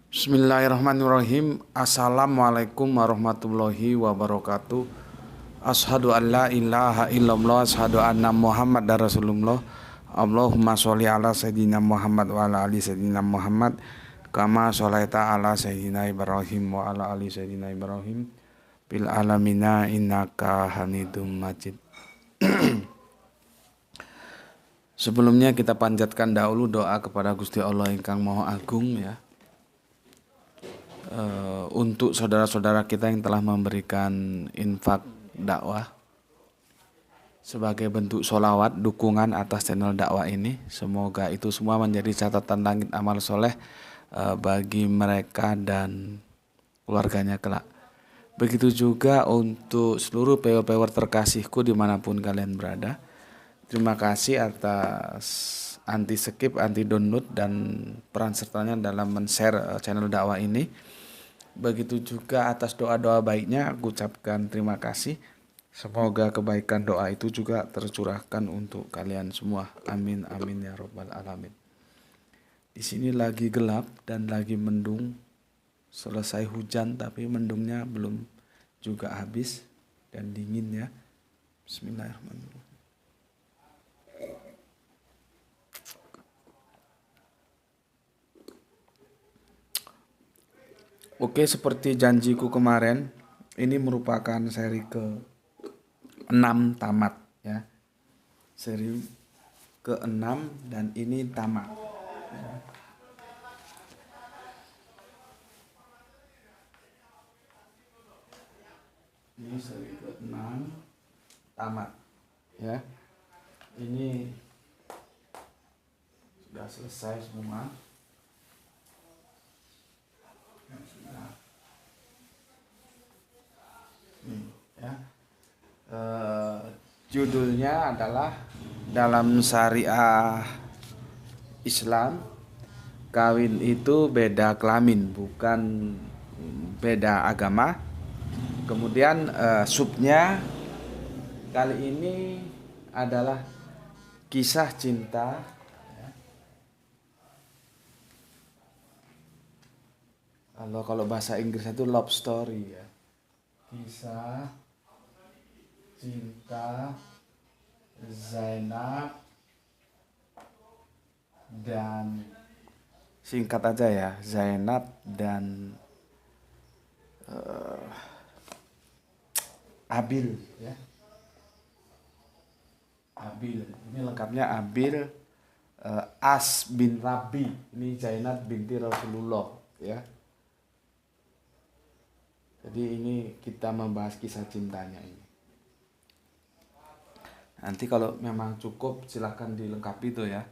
Bismillahirrahmanirrahim. Assalamualaikum warahmatullahi wabarakatuh. Ashadu an la ilaha illallah, ashadu anna Muhammad dan Rasulullah. Allahumma sholli ala sayyidina Muhammad wa ala ali sayyidina Muhammad kama sholaita ala sayyidina Ibrahim wa ala ali sayyidina Ibrahim bil alamina innaka hamidum majid. Sebelumnya kita panjatkan dahulu doa kepada Gusti Allah ingkang Maha Agung ya. Untuk saudara-saudara kita yang telah memberikan infak dakwah sebagai bentuk sholawat dukungan atas channel dakwah ini, semoga itu semua menjadi catatan langit amal soleh bagi mereka dan keluarganya kelak. Begitu juga untuk seluruh PW terkasihku dimanapun kalian berada. Terima kasih atas anti skip, anti download dan peran sertanya dalam men-share channel dakwah ini. Begitu juga atas doa-doa baiknya aku ucapkan terima kasih. Semoga kebaikan doa itu juga tercurahkan untuk kalian semua. Amin amin ya robbal alamin. Di sini lagi gelap dan lagi mendung. Selesai hujan tapi mendungnya belum juga habis dan dingin ya. Bismillahirrahmanirrahim. Oke, seperti janjiku kemarin, ini merupakan seri ke-6 tamat ya. Seri ke-6 dan ini tamat. Ya. Ini seri ke-6 tamat ya. Ini sudah selesai semua. Ya. Judulnya adalah dalam syariah Islam kawin itu beda kelamin bukan beda agama. Kemudian subnya kali ini adalah kisah cinta ya. Kalau bahasa Inggris itu love story ya. Kisah cinta Zainab dan singkat aja ya, Zainab dan Abil ya. Abil, ini lengkapnya Abil As bin Rabi. Ini Zainab binti Rasulullah ya. Jadi ini kita membahas kisah cintanya ini. Nanti kalau memang cukup silahkan dilengkapi tuh ya.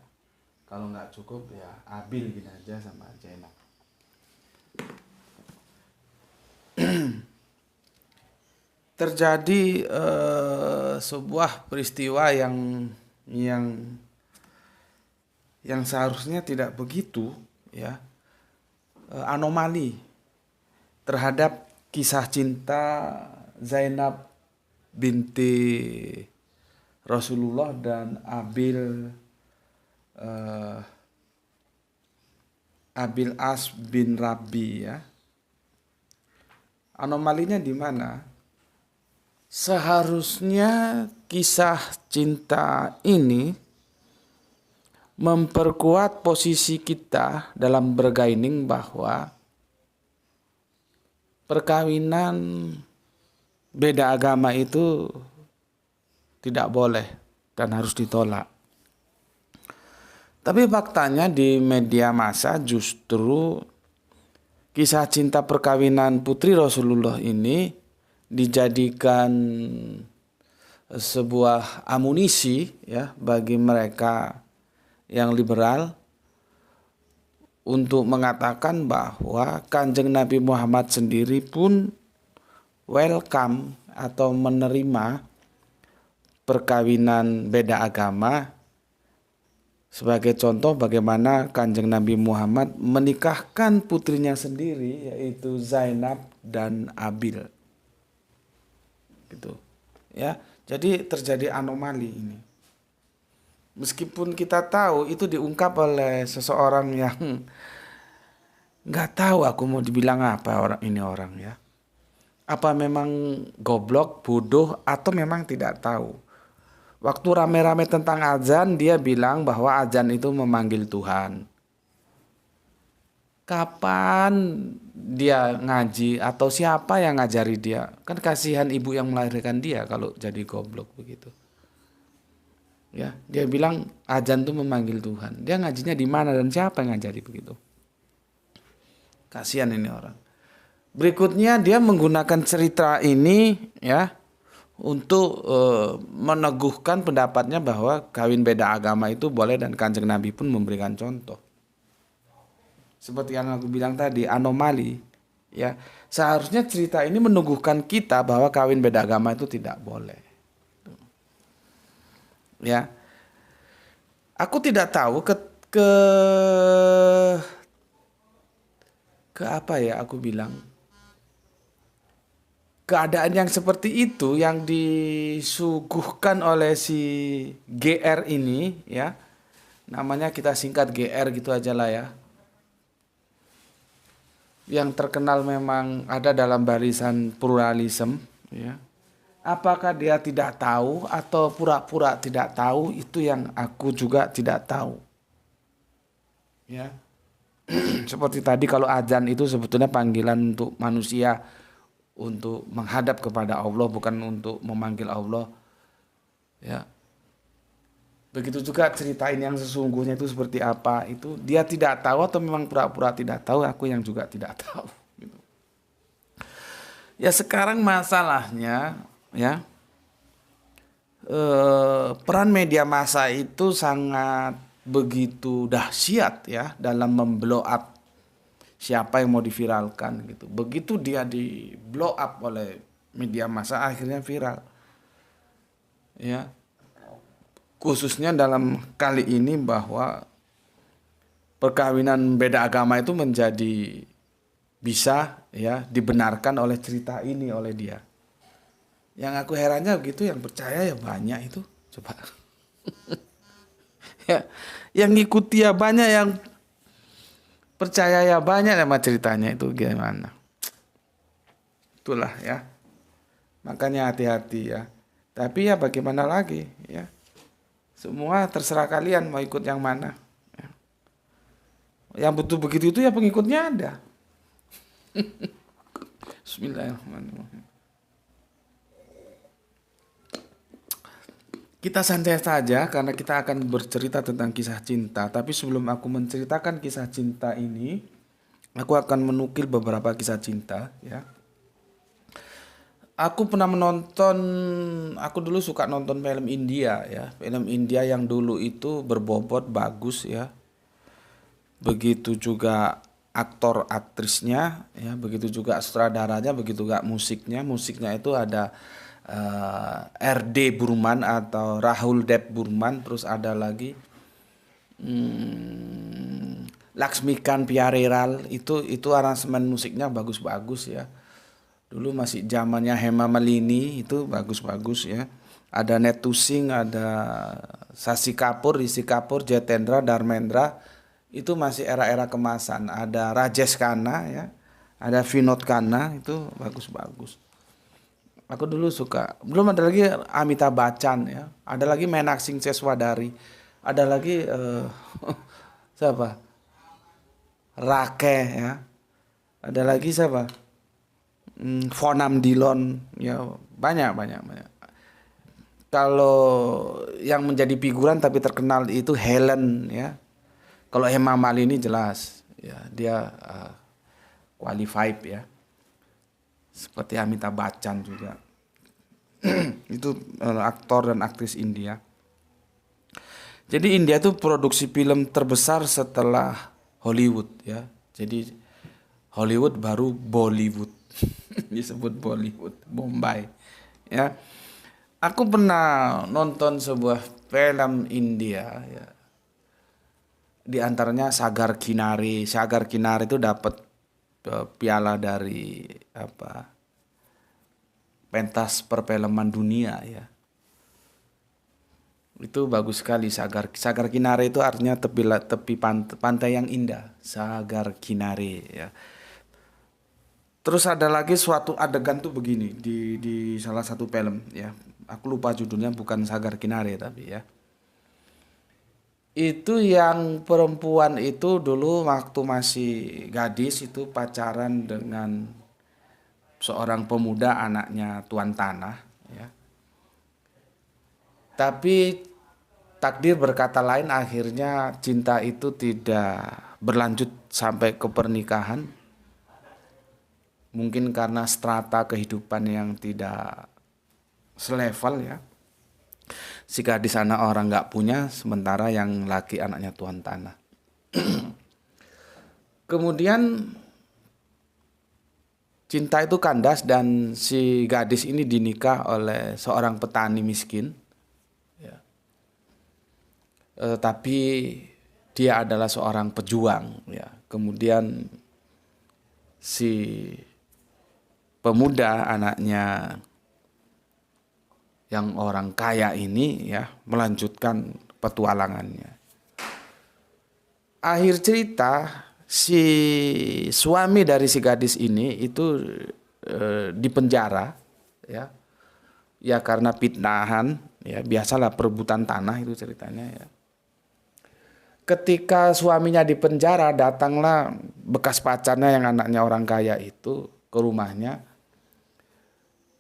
Kalau nggak cukup ya Abil gini aja sama Zainab. Terjadi sebuah peristiwa yang seharusnya tidak begitu ya. Anomali terhadap kisah cinta Zainab binti Rasulullah dan Abil As bin Rabi ya. Anomalinya di mana? Seharusnya kisah cinta ini memperkuat posisi kita dalam bergaining bahwa perkawinan beda agama itu tidak boleh dan harus ditolak. Tapi faktanya di media massa justru kisah cinta perkawinan putri Rasulullah ini dijadikan sebuah amunisi ya bagi mereka yang liberal untuk mengatakan bahwa Kanjeng Nabi Muhammad sendiri pun welcome atau menerima perkawinan beda agama. Sebagai contoh bagaimana Kanjeng Nabi Muhammad menikahkan putrinya sendiri yaitu Zainab dan Abil. Gitu. Ya, jadi terjadi anomali ini. Meskipun kita tahu itu diungkap oleh seseorang yang Nggak tahu aku mau dibilang apa orang ini orang ya. Apa memang goblok, bodoh, atau memang tidak tahu. Waktu rame-rame tentang azan, dia bilang bahwa azan itu memanggil Tuhan. Kapan dia ngaji atau siapa yang ngajari dia? Kan kasihan ibu yang melahirkan dia kalau jadi goblok begitu. Ya, dia bilang azan itu memanggil Tuhan. Dia ngajinya di mana dan siapa yang ngajari begitu? Kasihan ini orang. Berikutnya dia menggunakan cerita ini ya untuk meneguhkan pendapatnya bahwa kawin beda agama itu boleh dan Kanjeng Nabi pun memberikan contoh. Seperti yang aku bilang tadi, anomali ya. Seharusnya cerita ini meneguhkan kita bahwa kawin beda agama itu tidak boleh. Ya. Aku tidak tahu ke ke apa ya aku bilang. Keadaan yang seperti itu yang disuguhkan oleh si GR ini ya. Namanya kita singkat GR gitu aja lah ya. Yang terkenal memang ada dalam barisan pluralisme ya. Apakah dia tidak tahu atau pura-pura tidak tahu, itu yang aku juga tidak tahu. Ya. Seperti tadi kalau azan itu sebetulnya panggilan untuk manusia untuk menghadap kepada Allah, bukan untuk memanggil Allah. Ya. Begitu juga cerita ini yang sesungguhnya itu seperti apa, itu dia tidak tahu atau memang pura-pura tidak tahu, aku yang juga tidak tahu. Gitu. Ya sekarang masalahnya ya peran media massa itu sangat begitu dahsyat ya dalam memblow up siapa yang mau diviralkan gitu. Begitu dia di blow up oleh media massa akhirnya viral. Ya. Khususnya dalam kali ini bahwa perkawinan beda agama itu menjadi bisa ya dibenarkan oleh cerita ini oleh dia. Yang aku herannya begitu, yang percaya ya banyak itu. Coba. Ya, yang ngikuti ya banyak, yang percaya ya banyak sama ceritanya itu gimana. Itulah ya. Makanya hati-hati ya. Tapi ya bagaimana lagi ya. Semua terserah kalian mau ikut yang mana. Ya. Yang betul begitu itu ya pengikutnya ada. Bismillahirrahmanirrahim. Kita santai saja karena kita akan bercerita tentang kisah cinta. Tapi sebelum aku menceritakan kisah cinta ini, aku akan menukil beberapa kisah cinta ya. Aku pernah menonton, aku dulu suka nonton film India ya. Film India yang dulu itu berbobot bagus ya. Begitu juga aktor aktrisnya ya, begitu juga sutradaranya, begitu juga musiknya. Musiknya itu ada R.D. Burman atau Rahul Dev Burman, terus ada lagi Laksmikan Pyariral, itu aransemen musiknya bagus-bagus ya. Dulu masih zamannya Hema Malini, itu bagus-bagus ya. Ada Netu Singh, ada Sasi Kapoor, Rishi Kapoor, Jitendra, Dharmendra. Itu masih era-era kemasan. Ada Rajesh Khanna ya. Ada Vinod Khanna, itu bagus-bagus. Aku dulu suka. Belum ada lagi Amitabh Bachchan ya. Ada lagi Menak Singh Seswadari. Ada lagi siapa? Rake ya. Ada lagi siapa? Phonam Dillon ya, banyak. Kalau yang menjadi figuran tapi terkenal itu Helen ya. Kalau Hema Malini jelas ya, dia qualified ya. Seperti Amitabh Bachchan juga. Itu aktor dan aktris India. Jadi India itu produksi film terbesar setelah Hollywood ya. Jadi Hollywood baru Bollywood. Disebut Bollywood, Bombay. Ya. Aku pernah nonton sebuah film India ya. Di antaranya Sagar Kinari. Sagar Kinari itu dapat piala dari pentas perfilman dunia ya. Itu bagus sekali. Sagar Kinare itu artinya tepi pantai yang indah. Sagar Kinare ya. Terus ada lagi suatu adegan tuh begini di salah satu film ya. Aku lupa judulnya, bukan Sagar Kinare tapi ya. Itu yang perempuan itu dulu waktu masih gadis itu pacaran dengan seorang pemuda anaknya tuan tanah ya. Tapi takdir berkata lain, akhirnya cinta itu tidak berlanjut sampai ke pernikahan. Mungkin karena strata kehidupan yang tidak selevel ya. Si gadis anak orang nggak punya, sementara yang laki anaknya tuan tanah. Kemudian cinta itu kandas dan si gadis ini dinikah oleh seorang petani miskin. Ya. Tapi dia adalah seorang pejuang. Ya. Kemudian si pemuda anaknya yang orang kaya ini ya melanjutkan petualangannya. Akhir cerita si suami dari si gadis ini itu dipenjara ya. Ya karena fitnahan ya, biasalah perebutan tanah itu ceritanya ya. Ketika suaminya dipenjara, datanglah bekas pacarnya yang anaknya orang kaya itu ke rumahnya,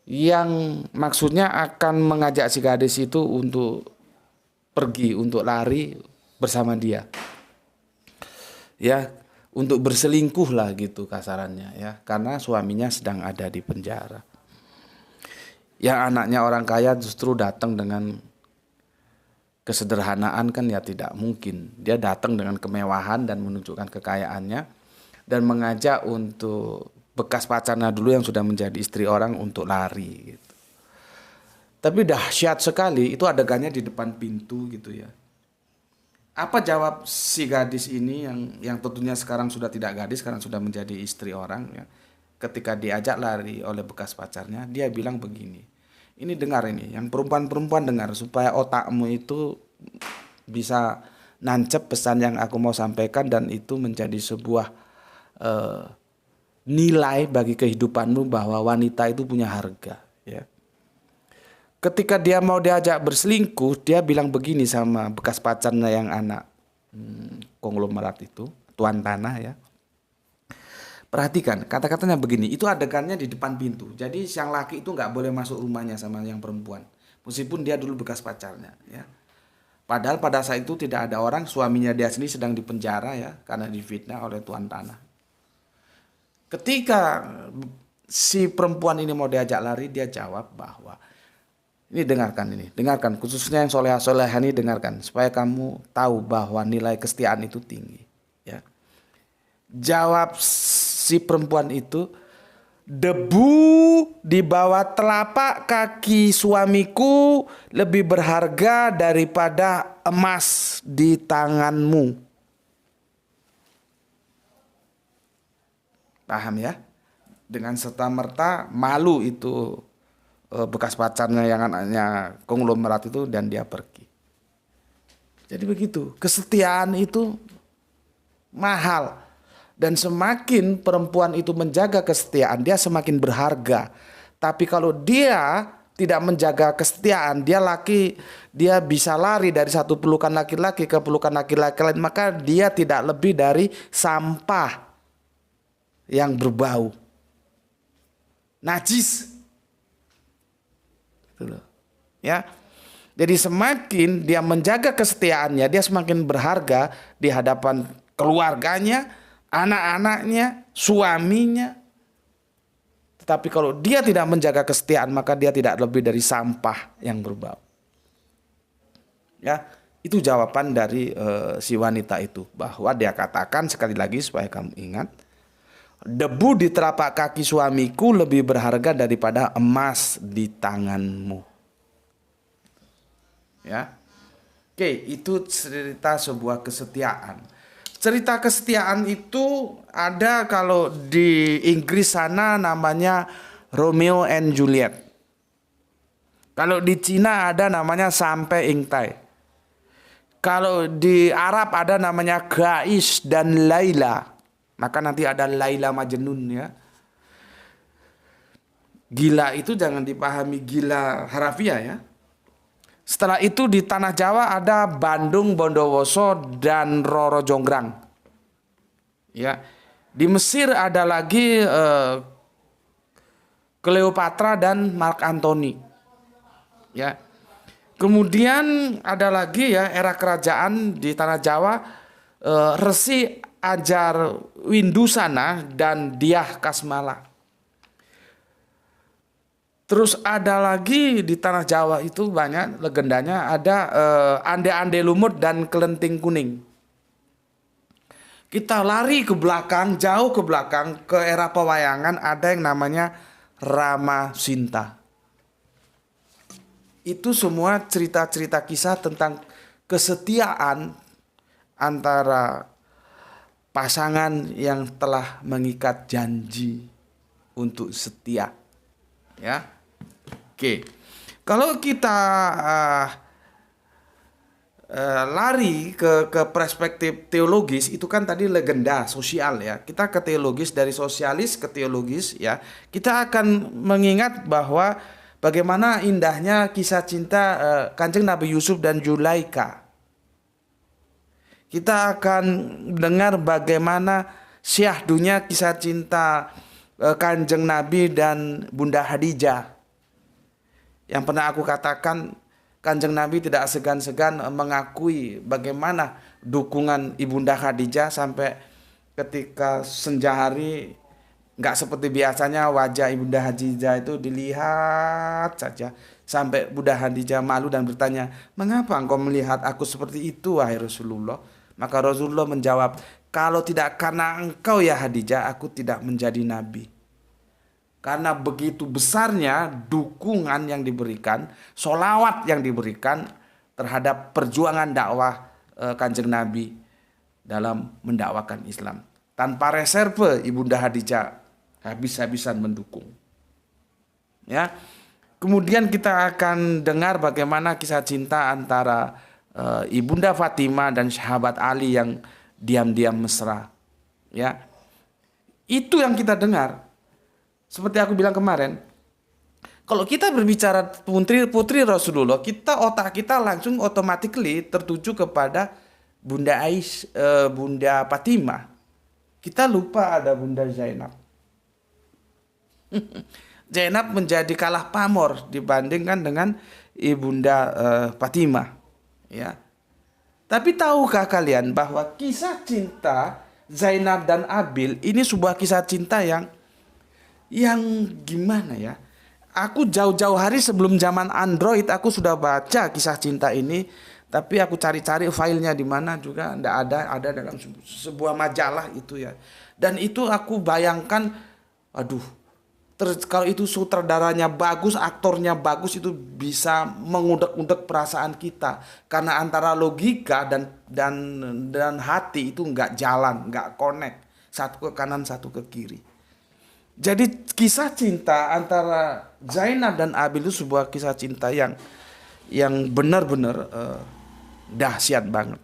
yang maksudnya akan mengajak si gadis itu untuk pergi, untuk lari bersama dia. Ya, untuk berselingkuh lah gitu kasarannya ya, karena suaminya sedang ada di penjara. Yang anaknya orang kaya justru datang dengan kesederhanaan kan ya tidak mungkin. Dia datang dengan kemewahan dan menunjukkan kekayaannya dan mengajak untuk bekas pacarnya dulu yang sudah menjadi istri orang untuk lari gitu. Tapi dahsyat sekali itu adegannya di depan pintu gitu ya. Apa jawab si gadis ini yang tentunya sekarang sudah tidak gadis, sekarang sudah menjadi istri orang ya. Ketika diajak lari oleh bekas pacarnya, dia bilang begini. Ini dengar ini, yang perempuan-perempuan dengar supaya otakmu itu bisa nancep pesan yang aku mau sampaikan dan itu menjadi sebuah nilai bagi kehidupanmu bahwa wanita itu punya harga ya. Ketika dia mau diajak berselingkuh, dia bilang begini sama bekas pacarnya yang anak konglomerat itu, tuan tanah ya. Perhatikan kata-katanya begini, itu adegannya di depan pintu. Jadi yang laki itu nggak boleh masuk rumahnya sama yang perempuan, meskipun dia dulu bekas pacarnya ya. Padahal pada saat itu tidak ada orang, suaminya dia sendiri sedang dipenjara ya karena difitnah oleh tuan tanah. Ketika si perempuan ini mau diajak lari, dia jawab bahwa ini dengarkan khususnya yang soleha-soleha ini dengarkan supaya kamu tahu bahwa nilai kesetiaan itu tinggi ya. Jawab si perempuan itu, debu di bawah telapak kaki suamiku lebih berharga daripada emas di tanganmu. Paham ya? Dengan serta-merta malu itu bekas pacarnya yang anaknya konglomerat itu dan dia pergi. Jadi begitu, kesetiaan itu mahal. Dan semakin perempuan itu menjaga kesetiaan, dia semakin berharga. Tapi kalau dia tidak menjaga kesetiaan, dia bisa lari dari satu pelukan laki-laki ke pelukan laki-laki lain, maka dia tidak lebih dari sampah yang berbau, najis. Gitu loh. Ya. Jadi semakin dia menjaga kesetiaannya, dia semakin berharga di hadapan keluarganya, anak-anaknya, suaminya. Tetapi kalau dia tidak menjaga kesetiaan, maka dia tidak lebih dari sampah yang berbau. Ya, itu jawaban dari si wanita itu, bahwa dia katakan sekali lagi supaya kamu ingat, debu di telapak kaki suamiku lebih berharga daripada emas di tanganmu. Ya. Oke, itu cerita sebuah kesetiaan. Cerita kesetiaan itu ada kalau di Inggris sana namanya Romeo and Juliet. Kalau di Cina ada namanya Sampai Ingtai. Kalau di Arab ada namanya Gais dan Laila. Maka nanti ada Laila Majnun ya. Gila itu jangan dipahami gila harafiah ya. Setelah itu di tanah Jawa ada Bandung, Bondowoso dan Roro Jonggrang. Ya. Di Mesir ada lagi Cleopatra dan Mark Antony. Ya. Kemudian ada lagi ya era kerajaan di tanah Jawa, Resi Ajar Windusana dan Diah Kasmala. Terus ada lagi di tanah Jawa itu banyak legendanya, ada Ande-Ande Lumut dan Kelenting Kuning. Kita lari ke belakang, jauh ke belakang ke era pewayangan, ada yang namanya Rama Sinta. Itu semua cerita-cerita kisah tentang kesetiaan antara pasangan yang telah mengikat janji untuk setia. Ya, oke. Kalau kita lari ke perspektif teologis, itu kan tadi legenda sosial ya. Kita ke teologis, dari sosialis ke teologis ya. Kita akan mengingat bahwa bagaimana indahnya kisah cinta Kanjeng Nabi Yusuf dan Zulaikha. Kita akan dengar bagaimana syahdunya kisah cinta Kanjeng Nabi dan Bunda Khadijah. Yang pernah aku katakan, Kanjeng Nabi tidak segan-segan mengakui bagaimana dukungan Ibunda Khadijah, sampai ketika senja hari nggak seperti biasanya wajah Ibunda Khadijah itu dilihat saja, sampai Bunda Khadijah malu dan bertanya, "Mengapa engkau melihat aku seperti itu, wahai Rasulullah?" Maka Rasulullah menjawab, "Kalau tidak karena engkau ya Khadijah, aku tidak menjadi nabi." Karena begitu besarnya dukungan yang diberikan, sholawat yang diberikan terhadap perjuangan dakwah Kanjeng Nabi dalam mendakwakan Islam. Tanpa reserve Ibunda Khadijah habis-habisan mendukung. Ya. Kemudian kita akan dengar bagaimana kisah cinta antara Ibunda Fatimah dan sahabat Ali yang diam-diam mesra. Ya. Itu yang kita dengar. Seperti aku bilang kemarin, kalau kita berbicara putri Rasulullah, otak kita langsung automatically tertuju kepada Bunda Bunda Fatimah. Kita lupa ada Bunda Zainab. Zainab menjadi kalah pamor dibandingkan dengan Ibunda Fatimah. Ya. Tapi tahukah kalian bahwa kisah cinta Zainab dan Abil ini sebuah kisah cinta yang gimana ya? Aku jauh-jauh hari sebelum zaman Android aku sudah baca kisah cinta ini, tapi aku cari-cari filenya di mana juga enggak ada dalam sebuah majalah itu ya. Dan itu aku bayangkan, aduh, kalau itu sutradaranya bagus, aktornya bagus, itu bisa mengundek-undek perasaan kita, karena antara logika dan hati itu enggak jalan, enggak connect, satu ke kanan satu ke kiri. Jadi kisah cinta antara Zainab dan Abil itu sebuah kisah cinta yang benar-benar dahsyat banget.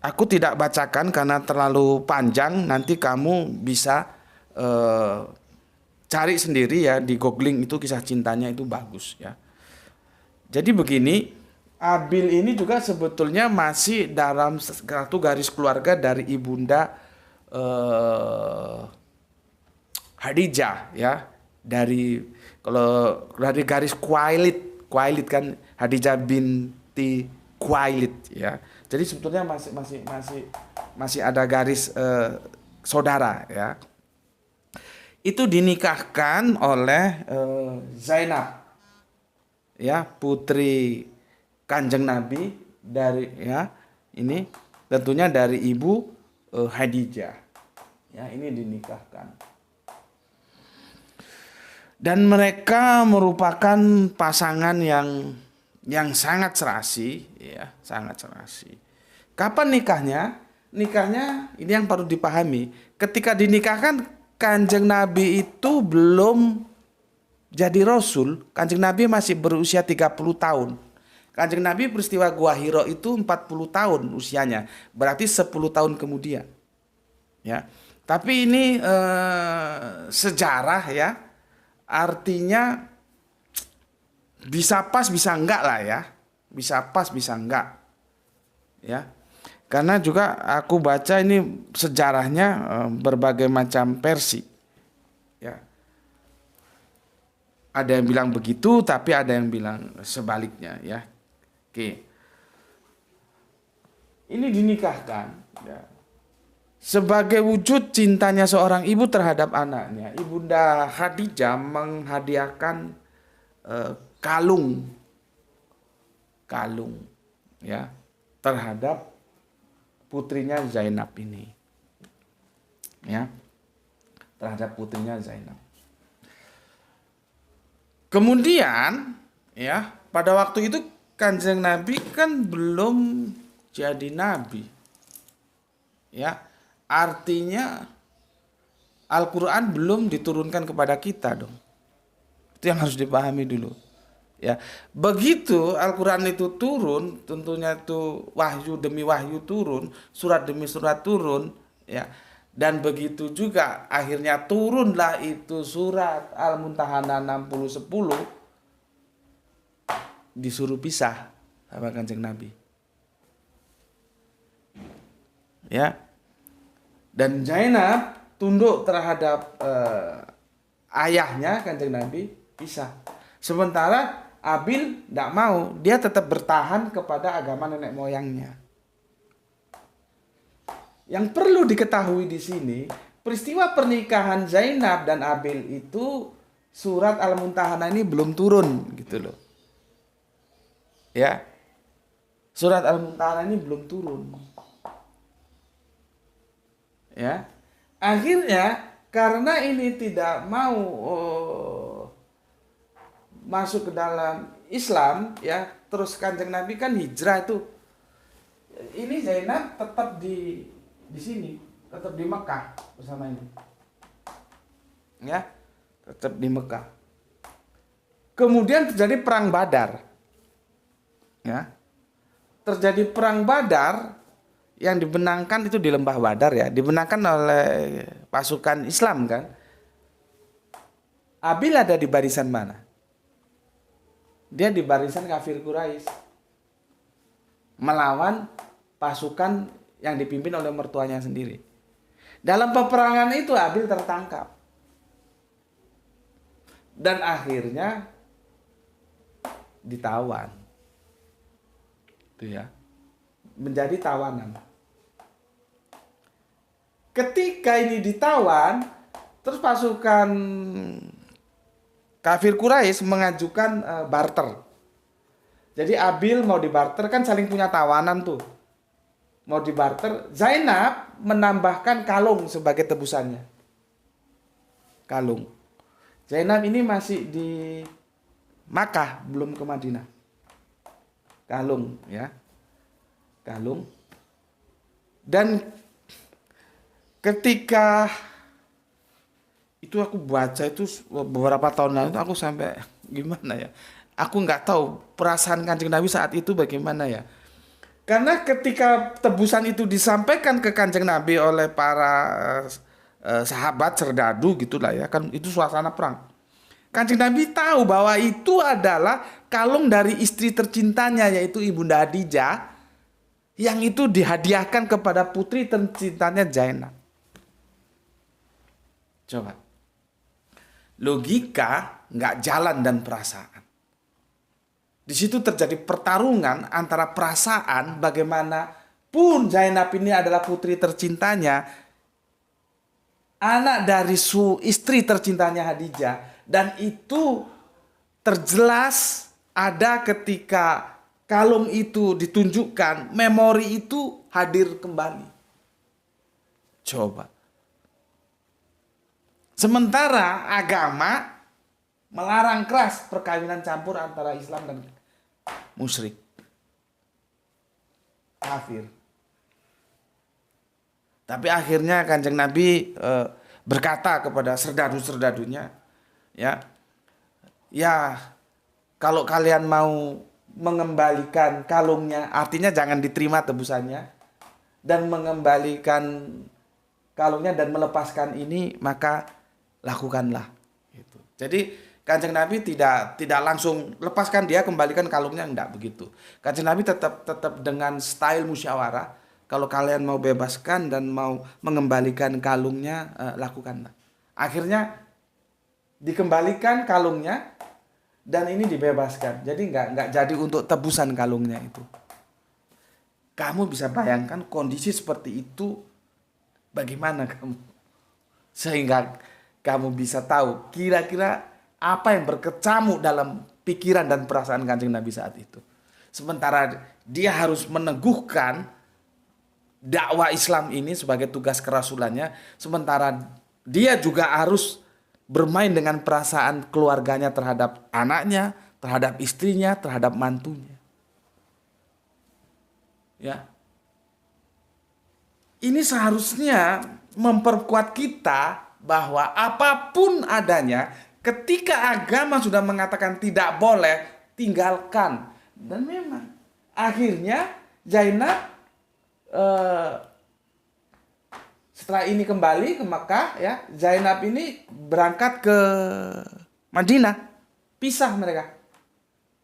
Aku tidak bacakan karena terlalu panjang, nanti kamu bisa cari sendiri ya, di googling itu kisah cintanya itu bagus ya. Jadi begini, Abil ini juga sebetulnya masih dalam satu garis keluarga dari Ibunda Khadijah ya, kalau dari garis Khuwailid kan, Khadijah binti Khuwailid ya. Jadi sebetulnya masih ada garis saudara ya. Itu dinikahkan oleh Zainab ya, putri Kanjeng Nabi dari ya, ini tentunya dari ibu Khadijah ya, ini dinikahkan. Dan mereka merupakan pasangan yang sangat serasi ya, sangat serasi. Kapan nikahnya? Nikahnya ini yang perlu dipahami. Ketika dinikahkan, Kanjeng Nabi itu belum jadi Rasul. Kanjeng Nabi masih berusia 30 tahun. Kanjeng Nabi peristiwa Gua Hiro itu 40 tahun usianya, berarti 10 tahun kemudian. Ya. Tapi ini sejarah ya, artinya bisa pas bisa enggak lah ya, bisa pas bisa enggak ya. Karena juga aku baca ini sejarahnya berbagai macam versi ya. Ada yang bilang begitu, tapi ada yang bilang sebaliknya ya. Oke. Ini dinikahkan ya, sebagai wujud cintanya seorang ibu terhadap anaknya. Ibunda Khadijah menghadiahkan kalung ya terhadap putrinya Zainab ini. Ya. Terhadap putrinya Zainab. Kemudian ya, pada waktu itu Kanjeng Nabi kan belum jadi nabi. Ya. Artinya Al-Qur'an belum diturunkan kepada kita dong. Itu yang harus dipahami dulu. Ya, begitu Al-Qur'an itu turun, tentunya itu wahyu demi wahyu turun, surat demi surat turun, ya. Dan begitu juga akhirnya turunlah itu surat Al-Mumtahanah 60-10, disuruh pisah sama Kanjeng Nabi. Ya. Dan Zainab tunduk terhadap ayahnya Kanjeng Nabi, pisah. Sementara Abil tidak mau, dia tetap bertahan kepada agama nenek moyangnya. Yang perlu diketahui di sini, peristiwa pernikahan Zainab dan Abil itu surat Al-Mumtahanah ini belum turun gitu loh. Ya. Surat Al-Mumtahanah ini belum turun. Ya. Akhirnya karena ini tidak mau masuk ke dalam Islam ya, terus Kanjeng Nabi kan hijrah itu. Ini Zainab tetap di sini, tetap di Mekah bersama ini. Ya, tetap di Mekah. Kemudian terjadi perang Badar. Ya. Terjadi perang Badar yang dibenangkan itu di Lembah Badar ya, dibenangkan oleh pasukan Islam kan. Abil ada di barisan mana? Dia di barisan kafir Quraisy, melawan pasukan yang dipimpin oleh mertuanya sendiri. Dalam peperangan itu Abil tertangkap. Dan akhirnya ditawan. Itu ya. Menjadi tawanan. Ketika ini ditawan, terus pasukan kafir Quraisy mengajukan barter. Jadi Abil mau dibarter, kan saling punya tawanan tuh. Mau dibarter, Zainab menambahkan kalung sebagai tebusannya. Kalung. Zainab ini masih di Makkah, belum ke Madinah. Kalung ya. Kalung. Dan ketika itu aku baca itu beberapa tahun lalu itu aku sampai gimana ya, aku nggak tahu perasaan Kanjeng Nabi saat itu bagaimana ya, karena ketika tebusan itu disampaikan ke Kanjeng Nabi oleh para sahabat serdadu gitulah ya, kan itu suasana perang. Kanjeng Nabi tahu bahwa itu adalah kalung dari istri tercintanya, yaitu Ibunda Khadijah, yang itu dihadiahkan kepada putri tercintanya Zainab. Coba. Logika nggak jalan dan perasaan. Di situ terjadi pertarungan antara perasaan, bagaimanapun Zainab ini adalah putri tercintanya, anak dari istri tercintanya Khadijah, dan itu terjelas ada ketika kalung itu ditunjukkan, memori itu hadir kembali. Coba. Sementara agama melarang keras perkawinan campur antara Islam dan musyrik, kafir. Tapi akhirnya Kanjeng Nabi berkata kepada serdadu-serdadunya, ya kalau kalian mau mengembalikan kalungnya, artinya jangan diterima tebusannya, dan mengembalikan kalungnya dan melepaskan ini, maka lakukanlah. Gitu. Jadi Kanjeng Nabi tidak langsung lepaskan dia, kembalikan kalungnya, enggak begitu. Kanjeng Nabi tetap dengan style musyawarah. Kalau kalian mau bebaskan dan mau mengembalikan kalungnya, lakukanlah. Akhirnya dikembalikan kalungnya dan ini dibebaskan. Jadi nggak jadi untuk tebusan kalungnya itu. Kamu bisa bayangkan kondisi seperti itu bagaimana kamu? Sehingga kamu bisa tahu kira-kira apa yang berkecamuk dalam pikiran dan perasaan Kanjeng Nabi saat itu. Sementara dia harus meneguhkan dakwah Islam ini sebagai tugas kerasulannya, sementara dia juga harus bermain dengan perasaan keluarganya terhadap anaknya, terhadap istrinya, terhadap mantunya. Ya. Ini seharusnya memperkuat kita bahwa apapun adanya, ketika agama sudah mengatakan tidak boleh, tinggalkan. Dan memang akhirnya Zainab setelah ini kembali ke Makkah, ya, Zainab ini berangkat ke Madinah, pisah mereka,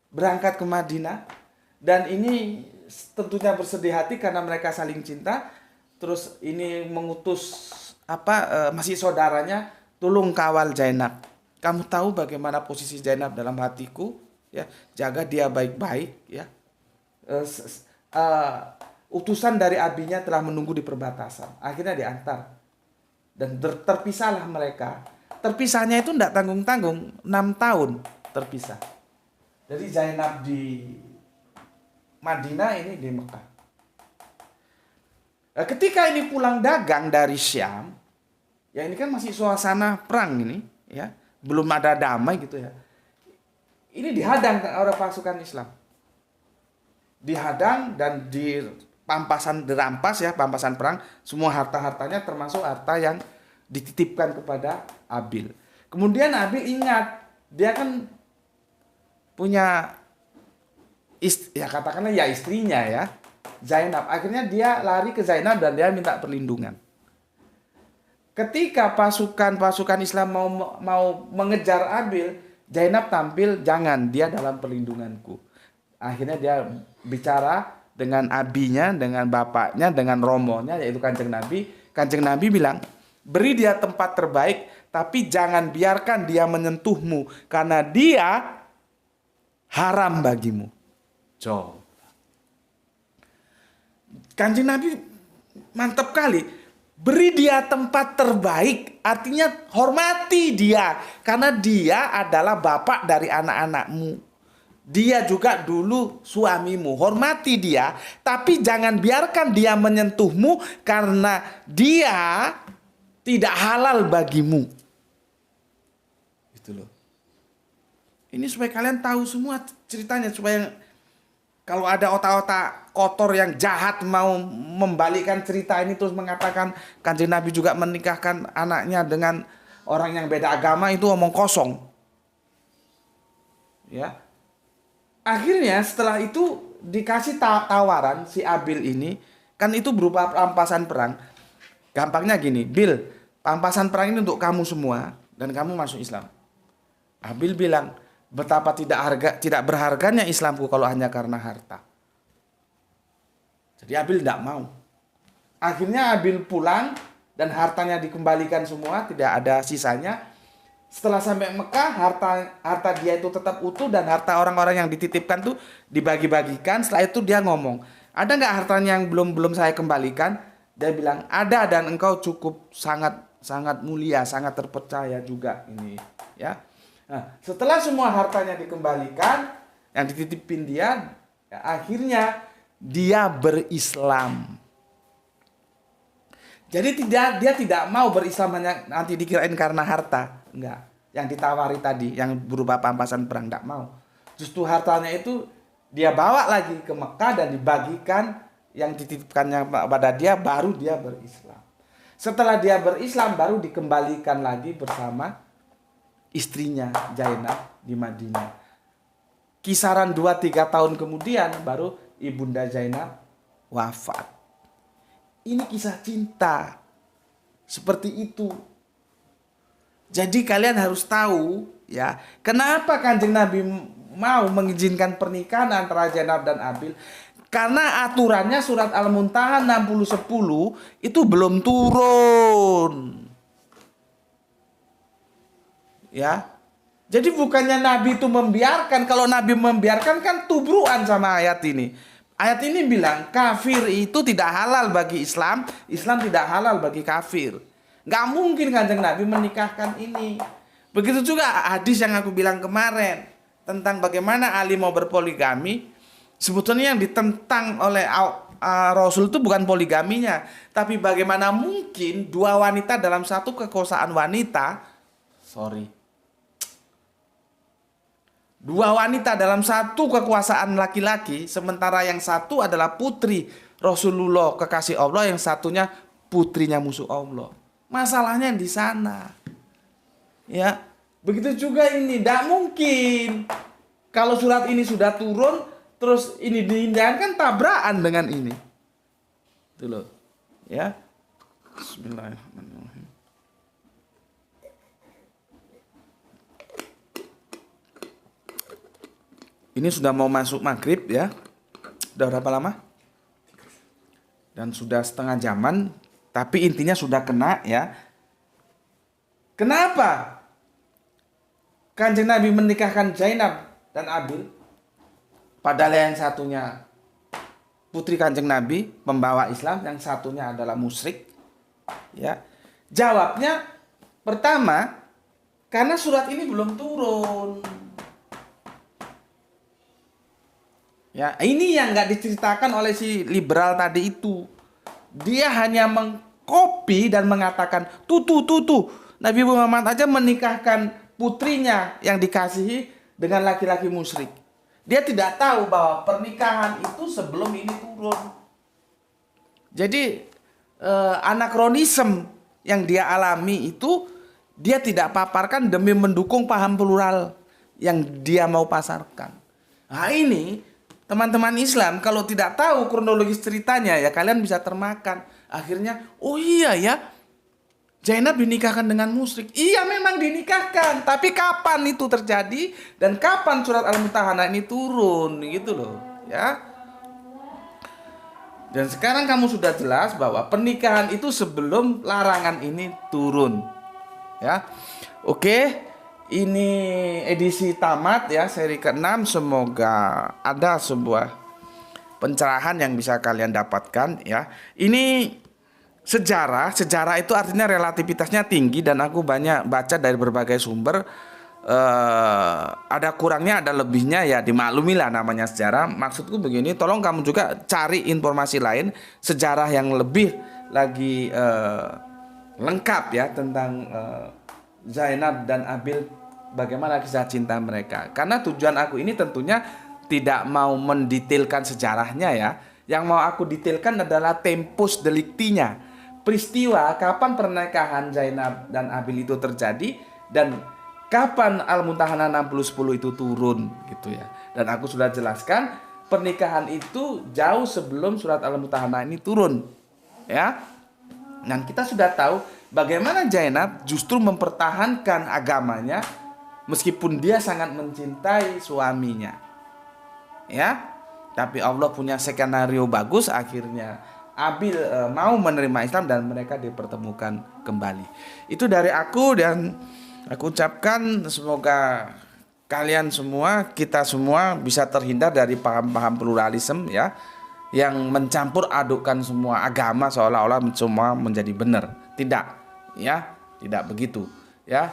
berangkat ke Madinah, dan ini tentunya bersedih hati karena mereka saling cinta. Terus ini mengutus masih saudaranya, tolong kawal Zainab. Kamu tahu bagaimana posisi Zainab dalam hatiku, ya, jaga dia baik-baik, ya. Utusan dari abinya telah menunggu di perbatasan. Akhirnya diantar. Dan terpisahlah mereka. Terpisahnya itu tidak tanggung-tanggung. 6 tahun terpisah. Jadi Zainab di Madinah, ini di Mekah. Ketika ini pulang dagang dari Syam, ya ini kan masih suasana perang ini, ya. Belum ada damai gitu ya. Ini dihadang oleh pasukan Islam. Dihadang dan dirampas, ya, pampasan perang, semua harta-hartanya termasuk harta yang dititipkan kepada Abil. Kemudian Abil ingat, dia kan punya katakanlah ya istrinya, ya, Zainab. Akhirnya dia lari ke Zainab dan dia minta perlindungan. Ketika pasukan Islam mau mengejar Abil, Zainab tampil, jangan, dia dalam perlindunganku. Akhirnya dia bicara dengan abinya, dengan bapaknya, dengan romonya, yaitu Kanjeng Nabi. Kanjeng Nabi bilang, beri dia tempat terbaik, tapi jangan biarkan dia menyentuhmu, karena dia haram bagimu. Coba. Kanjeng Nabi mantap kali. Beri dia tempat terbaik, artinya hormati dia, karena dia adalah bapak dari anak-anakmu. Dia juga dulu suamimu, hormati dia, tapi jangan biarkan dia menyentuhmu karena dia tidak halal bagimu. Itu loh. Ini supaya kalian tahu semua ceritanya, supaya kalau ada otak-otak kotor yang jahat mau membalikkan cerita ini terus mengatakan Kanjeng Nabi juga menikahkan anaknya dengan orang yang beda agama, itu omong kosong. Ya. Akhirnya setelah itu dikasih tawaran si Abil ini, kan itu berupa rampasan perang. Gampangnya gini, Bil, rampasan perang ini untuk kamu semua dan kamu masuk Islam. Abil bilang, betapa tidak berharganya Islamku kalau hanya karena harta. Jadi Abil tidak mau. Akhirnya Abil pulang dan hartanya dikembalikan semua, tidak ada sisanya. Setelah sampai Mekah, harta dia itu tetap utuh dan harta orang-orang yang dititipkan tuh dibagi-bagikan. Setelah itu dia ngomong, ada nggak hartanya yang belum saya kembalikan? Dia bilang, ada, dan engkau cukup sangat mulia, sangat terpercaya juga ini, ya. Nah, setelah semua hartanya dikembalikan, yang dititipin dia, ya, akhirnya dia berislam. Jadi dia tidak mau berislam hanya nanti dikirain karena harta. Enggak. Yang ditawari tadi, yang berupa pampasan perang, enggak mau. Justru hartanya itu dia bawa lagi ke Mekah dan dibagikan, yang dititipkannya pada dia, baru dia berislam. Setelah dia berislam, baru dikembalikan lagi bersama istrinya Zainab di Madinah. kisaran 2-3 tahun kemudian baru Ibunda Zainab wafat. Ini kisah cinta. Seperti itu. Jadi kalian harus tahu ya, kenapa Kanjeng Nabi mau mengizinkan pernikahan antara Zainab dan Abil? Karena aturannya surat Al-Muntahan 60-10 itu belum turun. Ya. Jadi bukannya Nabi itu membiarkan. Kalau Nabi membiarkan kan tubruan sama ayat ini. Ayat ini bilang kafir itu tidak halal bagi Islam, Islam tidak halal bagi kafir. Gak mungkin Kanjeng Nabi menikahkan ini. Begitu juga hadis yang aku bilang kemarin tentang bagaimana Ali mau berpoligami. Sebetulnya yang ditentang oleh Rasul itu bukan poligaminya, tapi bagaimana mungkin dua wanita dalam satu kekuasaan wanita, dua wanita dalam satu kekuasaan laki-laki, sementara yang satu adalah putri Rasulullah kekasih Allah, yang satunya putrinya musuh Allah. Masalahnya di sana. Ya, begitu juga ini, tidak mungkin. Kalau surat ini sudah turun, terus ini diindahkan kan tabrakan dengan ini. Itu loh. Ya. Bismillahirrahmanirrahim. Ini sudah mau masuk maghrib ya. Sudah berapa lama? Dan sudah setengah jaman. Tapi intinya sudah kena ya. Kenapa Kanjeng Nabi menikahkan Zainab dan Abil? Padahal yang satunya putri Kanjeng Nabi, pembawa Islam, yang satunya adalah musyrik. Ya. Jawabnya pertama, karena surat ini belum turun. Ya, ini yang nggak diceritakan oleh si liberal tadi itu. Dia hanya mengcopy dan mengatakan tuh Nabi Muhammad aja menikahkan putrinya yang dikasihi dengan laki-laki musyrik. Dia tidak tahu bahwa pernikahan itu sebelum ini turun. Jadi anakronisme yang dia alami itu dia tidak paparkan demi mendukung paham plural yang dia mau pasarkan. Nah ini teman-teman Islam kalau tidak tahu kronologis ceritanya ya kalian bisa termakan. Akhirnya oh iya ya, Zainab dinikahkan dengan musyrik. Iya memang dinikahkan, tapi kapan itu terjadi dan kapan surat Al-Mumtahanah ini turun gitu loh, ya. Dan sekarang kamu sudah jelas bahwa pernikahan itu sebelum larangan ini turun. Ya. Oke. Ini edisi tamat ya, seri ke-6. Semoga ada sebuah pencerahan yang bisa kalian dapatkan ya. Ini sejarah itu artinya relativitasnya tinggi dan aku banyak baca dari berbagai sumber. Ada kurangnya ada lebihnya ya, dimaklumilah namanya sejarah. Maksudku begini, tolong kamu juga cari informasi lain, sejarah yang lebih lagi lengkap ya tentang Zainab dan Abil, bagaimana kisah cinta mereka. Karena tujuan aku ini tentunya tidak mau mendetailkan sejarahnya ya. Yang mau aku detailkan adalah tempus delictinya, peristiwa kapan pernikahan Zainab dan Abil itu terjadi dan kapan Al-Mumtahanah 60-10 itu turun gitu ya. Dan aku sudah jelaskan pernikahan itu jauh sebelum surat Al-Mumtahanah ini turun ya. Dan kita sudah tahu bagaimana Zainab justru mempertahankan agamanya meskipun dia sangat mencintai suaminya. Ya. Tapi Allah punya skenario bagus, akhirnya Abil mau menerima Islam dan mereka dipertemukan kembali. Itu dari aku dan aku ucapkan semoga kalian semua, kita semua bisa terhindar dari paham-paham pluralisme ya, yang mencampur adukkan semua agama seolah-olah semua menjadi benar. Tidak, ya, tidak begitu, ya.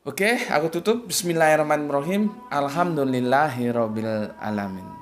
Oke, aku tutup. Bismillahirrahmanirrahim. Alhamdulillahirabbil alamin.